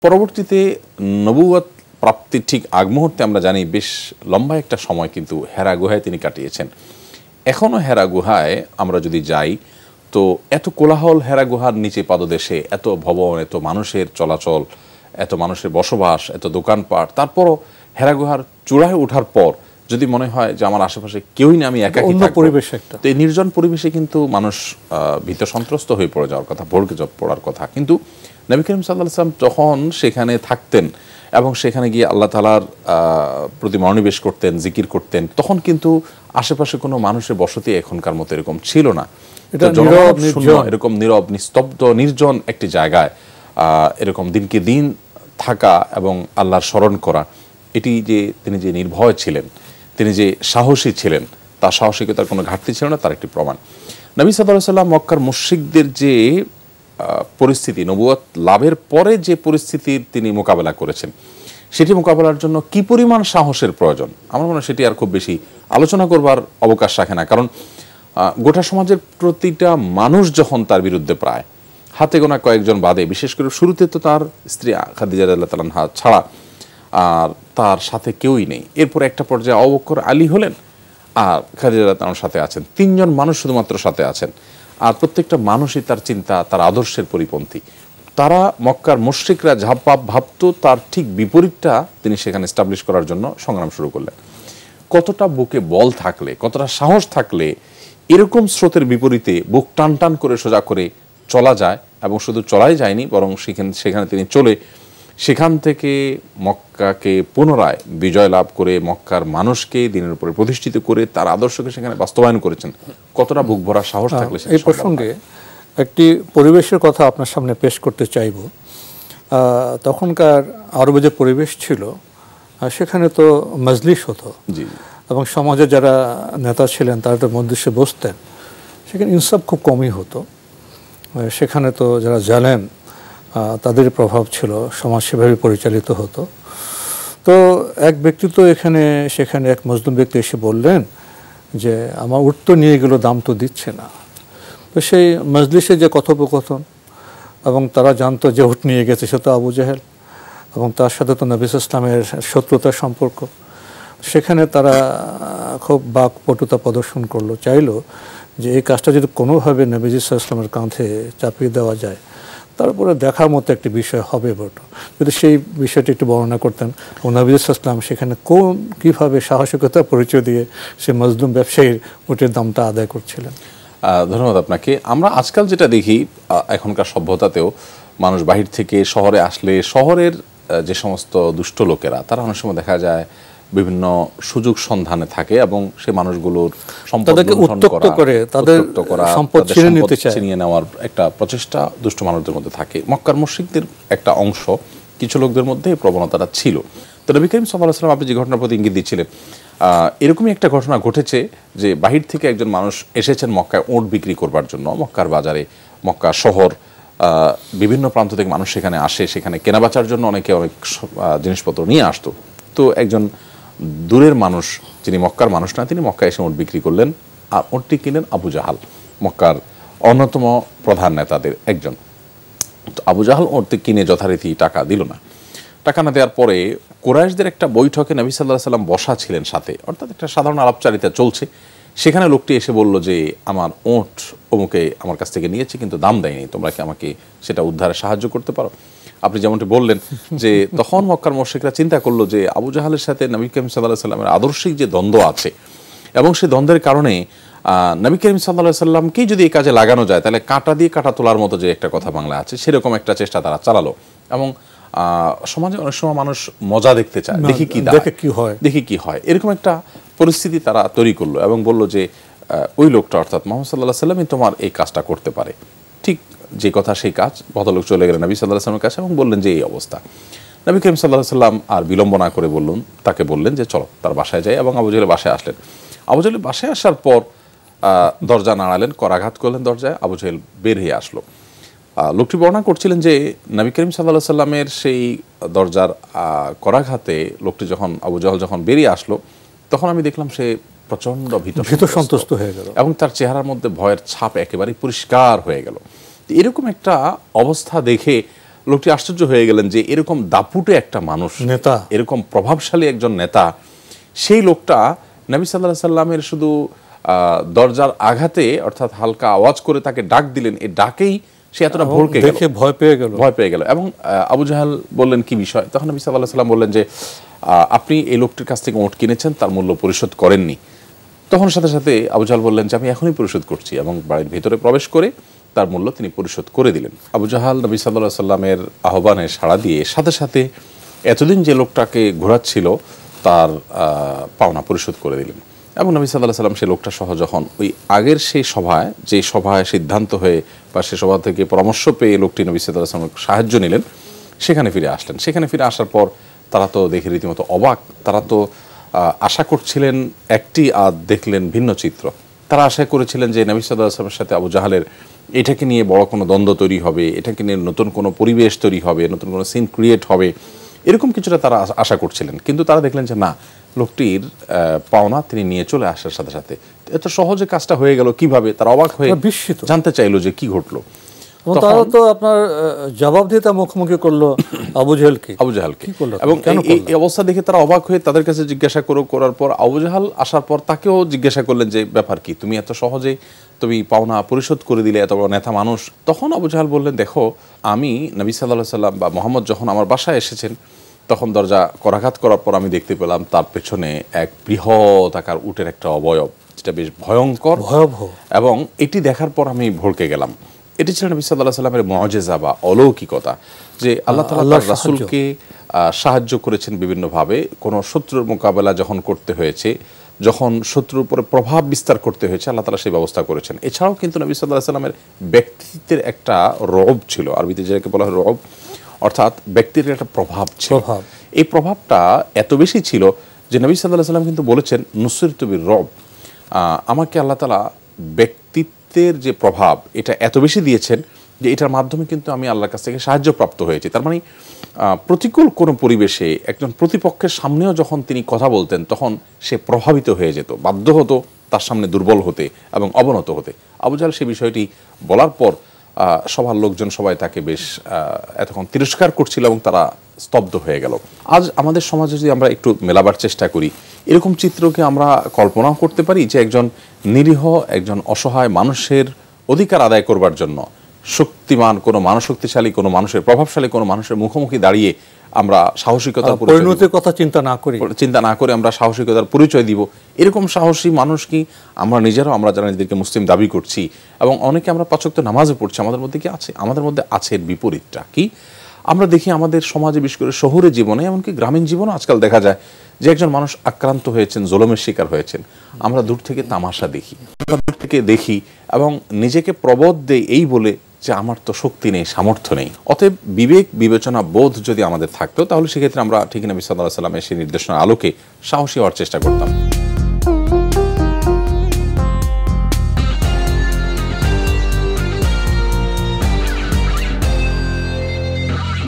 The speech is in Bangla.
পরবর্তীতে নবুয়ত প্রাপ্তির ঠিক আগ মুহূর্তে আমরা জানি বেশ লম্বা একটা সময় কিন্তু হেরা গুহায় তিনি কাটিয়েছেন। এখনও হেরা গুহায় আমরা যদি যাই তো এত কোলাহল, হেরা গুহার নিচে পাদদেশে এত ভবন, এত মানুষের চলাচল, এত মানুষের বসবাস, এত দোকানপাট, তারপরও হেরা গুহার চূড়ায় ওঠার পর যদি মনে হয় যে আমার আশেপাশে কেউই না, আমি একাকী থাকবো, পরিবেশ একটা, তো এই নির্জন পরিবেশে কিন্তু মানুষ ভীত সন্ত্রস্ত হয়ে পড়ে যাওয়ার কথা, ভড়কে পড়ার কথা। কিন্তু নবী করিম সাল্লাল্লাহু আলাইহি ওয়াসাল্লাম যখন সেখানে থাকতেন এবং সেখানে গিয়ে আল্লাহ তাআলার প্রতি মনোনিবেশ করতেন, জিকির করতেন, তখন কিন্তু আশেপাশে কোনো মানুষের বসতি এখনকার মতো এরকম ছিল না। এরকম নীরব, নিস্তব্ধ, নির্জন একটি জায়গায় এরকম দিনকে দিন থাকা এবং আল্লাহর স্মরণ করা, এটি যে তিনি যে নির্ভয় ছিলেন, তিনি যে সাহসী ছিলেন, তার সাহসিকতার কোনো ঘাটতি ছিল না, তার একটি প্রমাণ। নবী সাল্লাল্লাহু আলাইহি ওয়াসাল্লাম মক্কার মুশরিকদের যে পরিস্থিতি, নবুয়ত লাভের পরে যে পরিস্থিতির তিনি মোকাবেলা করেছেন, সেটি মোকাবেলার জন্য কি পরিমাণ সাহসের প্রয়োজন, আমার মনে হয় সেটি আর খুব বেশি আলোচনা করবার অবকাশ রাখে না। কারণ গোটা সমাজের প্রতিটা মানুষ যখন তার বিরুদ্ধে, প্রায় হাতে গোনা কয়েকজন বাদে, বিশেষ করে শুরুতে তো তার স্ত্রী খাদিজা রাদিয়াল্লাহু তাআলা আনহা ছাড়া আর তার সাথে কেউই নেই। এরপর একটা পর্যায়ে আবু বকর, আলী হলেন, আর খাদিজা রাদিয়াল্লাহু তাআলার সাথে আছেন, তিনজন মানুষ শুধুমাত্র সাথে আছেন, আর প্রত্যেকটা মানুষই তার চিন্তা, তার আদর্শের পরিপন্থী। তারা মক্কার মুশরিকরা যা ভাবত তার ঠিক বিপরীতটা তিনি সেখানে এস্টাবলিশ করার জন্য সংগ্রাম শুরু করলেন। কতটা বুকে বল থাকলে, কতটা সাহস থাকলে এরকম স্রোতের বিপরীতে বুক টান টান করে সোজা করে চলা যায়, এবং শুধু চলাই যায়নি, বরং সেখানে তিনি চলে সেখান থেকে মক্কাকে পুনরায় বিজয় লাভ করে মক্কার মানুষকে দিনের উপরে প্রতিষ্ঠিত করে তার আদর্শকে সেখানে বাস্তবায়ন করেছেন। কতটা বুক ভরা সাহস থাকলে। এই প্রসঙ্গে একটি পরিবেশের কথা আপনার সামনে পেশ করতে চাইব। তখনকার আরবে যে পরিবেশ ছিল, সেখানে তো মজলিস হতো, এবং সমাজে যারা নেতা ছিলেন তারা তো মজলিসে বসতেন, সেখানে ইনসাফ খুব কমই হতো। সেখানে তো যারা জালেম তাদের প্রভাব ছিল, সমাজ সেভাবে পরিচালিত হতো। তো এক ব্যক্তি তো সেখানে এক মজলুম ব্যক্তি এসে বললেন যে আমার উট তো নিয়ে গেল, দাম তো দিচ্ছে না। তো সেই মজলিসে যে কথোপকথন, এবং তারা জানতো যে উট নিয়ে গেছে সে তো আবু জাহেল, এবং তার সাথে তো নবী ইসলামের শত্রুতার সম্পর্ক। সেখানে তারা খুব বাকপটুতা প্রদর্শন করলো, চাইলো যে এই কাজটা যদি কোনোভাবে নবী ইসলামের কাঁধে চাপিয়ে দেওয়া যায়, তারপরে দেখার মতো একটি বিষয় হবে বটে। যদি সেই বিষয়টি একটু বর্ণনা করতেন, ও নবী ইসলাম সেখানে কীভাবে সাহসিকতার পরিচয় দিয়ে সে মজলুম ব্যবসায়ীর উটের দামটা আদায় করছিলেন। ধন্যবাদ আপনাকে। আমরা আজকাল যেটা দেখি, এখনকার সভ্যতাতেও মানুষ বাহির থেকে শহরে আসলে শহরের যে সমস্ত দুষ্ট লোকেরা, তারা অনেক সময় দেখা যায় বিভিন্ন সুযোগ সন্ধানে থাকে এবং সে মানুষগুলোর সম্পদ উত্তক্ত করে তাদের সম্পদ ছিনিয়ে নেওয়ার একটা প্রচেষ্টা দুষ্ট মানুষদের মধ্যে থাকে। মক্কার মুশরিকদের একটা অংশ, কিছু লোকদের মধ্যে এই প্রবণতাটা ছিল। তো নবী করিম সাল্লাল্লাহু আলাইহি ওয়াসাল্লাম আপনি যে ঘটনার প্রতি ইঙ্গিত দিচ্ছিলেন, এরকমই একটা ঘটনা ঘটেছে যে বাহির থেকে একজন মানুষ এসেছেন মক্কায় ওট বিক্রি করবার জন্য। মক্কার বাজারে, মক্কা শহর, বিভিন্ন প্রান্ত থেকে মানুষ সেখানে আসে, সেখানে কেনাবেচার জন্য অনেকে অনেক জিনিসপত্র নিয়ে আসতো। তো একজন দূরের মানুষ, যিনি মক্কার মানুষ না, তিনি মক্কায় এসে ওট বিক্রি করলেন, আর ওটটি কিনলেন আবু জাহাল, মক্কার অন্যতম প্রধান নেতাদের একজন। তো আবু জাহাল ওটটি কিনে যথারীতি টাকা দিল না। টাকা না দেওয়ার পরে কুরাইশদের একটা বৈঠকে নবী সাল্লাল্লাহু আলাইহি ওয়াসাল্লাম বসা ছিলেন সাথে, অর্থাৎ একটা সাধারণ আলাপচারিতা চলছে। সেখানে লোকটি এসে বলল যে আমার ওট অমুকে আমার কাছ থেকে নিয়েছে, কিন্তু দাম দেয়নি, তোমরা কি আমাকে সেটা উদ্ধারে সাহায্য করতে পারো? আপনি যেমনটি বললেন যে তখন মক্কার মুশরিকরা চিন্তা করলো যে আবু জাহালের সাথে নবী করিম সাল্লাল্লাহু আলাইহি ওয়াসাল্লামের আদর্শিক যে দ্বন্দ্ব আছে, এবং সেই দ্বন্দ্বের কারণে নবী করিম সাল্লাল্লাহু আলাইহি ওয়াসাল্লামকেই যদি এই কাজে লাগানো যায়, তাহলে কাঁটা দিয়ে কাঁটা তোলার মতো যে একটা কথা বাংলা আছে, সেরকম একটা চেষ্টা তারা চালালো। এবং সমাজে অনেক সময় মানুষ মজা দেখতে চায়, দেখি কি হয়, এরকম একটা পরিস্থিতি তারা তৈরি করলো এবং বলল যে ওই লোকটা, অর্থাৎ মুহাম্মদ সাল্লাল্লাহু আলাইহি ওয়াসাল্লামই তোমার এই কাজটা করতে পারে। ঠিক যে কথা সেই কাজ। ভদ্রলোক চলে গেলেন নবী সাল্লাল্লাহু আলাইহি ওয়াসাল্লামের কাছে এবং বললেন যে এই অবস্থা। নবী করিম সাল্লাল্লাহু আলাইহি ওয়াসাল্লাম আর বিলম্ব না করে তাকে বললেন যে চলো তার বাসায় যাই, এবং আবু জাহেলের বাসায় আসলেন। আবু জাহেলের বাসায় আসার পর দরজা নাড়ালেন, করাঘাত করলেন দরজায়। আবু জাহেল বের হয়ে আসলো। লোকটি বর্ণনা করছিলেন যে নবী করিম সাল্লাল্লাহু আলাইহি ওয়াসাল্লামের সেই দরজার করাঘাতে লোকটি যখন, আবু জাহেল যখন বেরিয়ে আসলো, তখন আমি দেখলাম সে প্রচণ্ড ভীত সন্ত্রস্ত হয়ে গেল, এবং তার চেহারার মধ্যে ভয়ের ছাপ একেবারেই পরিষ্কার হয়ে গেল। এরকম একটা অবস্থা দেখে লোকটি আশ্চর্য হয়ে গেলেন যে এরকম দাপুটে একটা মানুষ, নেতা, এরকম প্রভাবশালী একজন নেতা, সেই লোকটা নবী সাল্লাল্লাহু আলাইহি সাল্লামের শুধু দরজার আঘাতে অর্থাৎ হালকা আওয়াজ করে তাকে ডাক দিলেন, এই ডাকেই সে এতটা ভড়কে গেল, দেখে ভয় পেয়ে গেল। এবং আবু জাহাল বললেন কি বিষয়? তখন নবী সাল্লাল্লাহু আলাইহি সাল্লাম বললেন যে আপনি এই লোকটির কাছ থেকে উট কিনেছেন, তার মূল্য পরিশোধ করেননি। তখন সাথে সাথে আবু জাহাল বললেন যে আমি এখনই পরিশোধ করছি, এবং বাড়ির ভিতরে প্রবেশ করে তার মূল্য তিনি পরিশোধ করে দিলেন। আবু জাহাল নবী সাল্লাল্লাহু আলাইহি সাল্লামের আহ্বানে সাড়া দিয়ে সাথে সাথে এতদিন যে লোকটাকে ঘোরাচ্ছিল তার পাওনা পরিশোধ করে দিলেন। এবং নবী সাল্লাল্লাহু আলাইহি সাল্লাম সেই লোকটা সহ যখন ওই আগের সেই সভায়, যে সভায় সিদ্ধান্ত হয়ে বা সে সভা থেকে পরামর্শ পেয়ে লোকটি নবী সাল্লাল্লাহু আলাইহি সাল্লামের সাহায্য নিলেন, সেখানে ফিরে আসলেন। সেখানে ফিরে আসার পর তারা তো দেখে রীতিমতো অবাক। তারা তো আশা করছিলেন একটি, আর দেখলেন ভিন্ন চিত্র। তারা আশা করেছিলেন যে নবী সাল্লাল্লাহু আলাইহি সাল্লামের সাথে আবু জাহালের এটাকে নিয়ে বড় কোনো দ্বন্দ্ব তৈরি হবে, এটাকে নিয়ে নতুন কোনো পরিবেশ তৈরি হবে, নতুন কোনো সিন ক্রিয়েট হবে, এরকম কিছুটা তারা আশা করছিলেন। কিন্তু তারা দেখলেন যে না, লোকটির পাওনা তিনি নিয়ে চলে আসার সাথে সাথে এত সহজে কাজটা হয়ে গেল কিভাবে? তারা অবাক হয়ে বিস্মিত, জানতে চাইলো যে কি ঘটলো। তারা তো আপনার জবাবদিহিতা মুখোমুখি করলো আবু জাহেলকে। এবং এই অবস্থা দেখে তারা অবাক হয়ে তাদের কাছে জিজ্ঞাসা করার পর আবু জাহাল আসার পর তাকেও জিজ্ঞাসা করলেন যে ব্যাপার কি, তুমি এত সহজে তুমি পাওনা পরিশোধ করে দিলে, এত বড় নেতা মানুষ। তখন আবু জাহাল বললেন, দেখো আমি নবী সাল্লাল্লাহু আলাইহি সাল্লাম বা মোহাম্মদ যখন আমার বাসায় এসেছেন, তখন দরজা করাঘাত করার পর আমি দেখতে পেলাম তার পেছনে এক বৃহৎ আকার উটের একটা অবয়ব, যেটা বেশ ভয়ঙ্কর, ভয়াবহ। এবং এটি দেখার পর আমি ভড়কে গেলাম। এটি ছিল নবী সাল্লাল্লাহু আলাইহি সাল্লামের মুআজিজা বা অলৌকিকতা, যে আল্লাহ তাআলা তার রাসূলকে সাহায্য করেছেন বিভিন্নভাবে। কোনো শত্রুর মোকাবেলা যখন করতে হয়েছে, যখন শত্রুর উপরে প্রভাব বিস্তার করতে হয়েছে, আল্লাহ তাআলা সেই ব্যবস্থা করেছেন। এছাড়াও কিন্তু নবী সাল্লাল্লাহু আলাইহি সাল্লামের ব্যক্তিত্বের একটা রব ছিল, আরবিতে যেটাকে বলা হয় রব, অর্থাৎ ব্যক্তির একটা প্রভাব ছিল। এই প্রভাবটা এত বেশি ছিল যে নবী সাল্লাল্লাহু আলাইহি সাল্লাম কিন্তু বলেছেন নুসরিতু বির রব, আমাকে আল্লাহ তাআলা ব্যক্তিত্বের যে প্রভাব এটা এত বেশি দিয়েছেন যে এটার মাধ্যমে কিন্তু আমি আল্লাহর কাছ থেকে সাহায্যপ্রাপ্ত হয়েছি। তার মানে প্রতিকূল কোনো পরিবেশে একজন প্রতিপক্ষের সামনেও যখন তিনি কথা বলতেন, তখন সে প্রভাবিত হয়ে যেত, বাধ্য হতো তার সামনে দুর্বল হতে এবং অবনত হতে। আবু জাহেল সেই বিষয়টি বলার পর সবার লোকজন সবাই তাকে বেশ এতক্ষণ তিরস্কার করছিল এবং তারা স্তব্ধ হয়ে গেল। আজ আমাদের সমাজে যদি আমরা একটু মেলাবার চেষ্টা করি, এরকম চিত্রকে আমরা কল্পনাও করতে পারি যে একজন নিরীহ, একজন অসহায় মানুষের অধিকার আদায় করবার জন্য শক্তিমান কোনো মানুষ, শক্তিশালী কোনো মানুষের, প্রভাবশালী কোনো মানুষের মুখোমুখি দাঁড়িয়ে আমরা সাহসিকতার পরিণতির কথা চিন্তা না করে আমরা সাহসিকতার পরিচয় দিব। এরকম সাহসী মানুষ কি আমরা নিজেরাও, আমরা যারা নিজেদেরকে মুসলিম দাবি করছি এবং অনেকে আমরা ৫ ওয়াক্ত নামাজও পড়ছি, আমাদের মধ্যে কি আছে? আমাদের মধ্যে আছে এর বিপরীতটা কি? আমরা দেখি আমাদের সমাজে, বিশেষ করে শহুরে জীবনে, এমনকি গ্রামীণ জীবনে আজকাল দেখা যায় যে একজন মানুষ আক্রান্ত হয়েছেন, জুলুমের শিকার হয়েছেন, আমরা দূর থেকে তামাশা দেখি, আমরা দূর থেকে দেখি এবং নিজেকে প্রবোধ দেই এই বলে যে আমার তো শক্তি নেই, সামর্থ্য নেই। অতএব বিবেক বিবেচনা বোধ যদি আমাদের থাকতো, তাহলে সেক্ষেত্রে আমরা ঠিক নবী সাল্লাল্লাহু আলাইহি ওয়াসাল্লামের সেই নির্দেশনার আলোকে সাহসী হওয়ার চেষ্টা করতাম।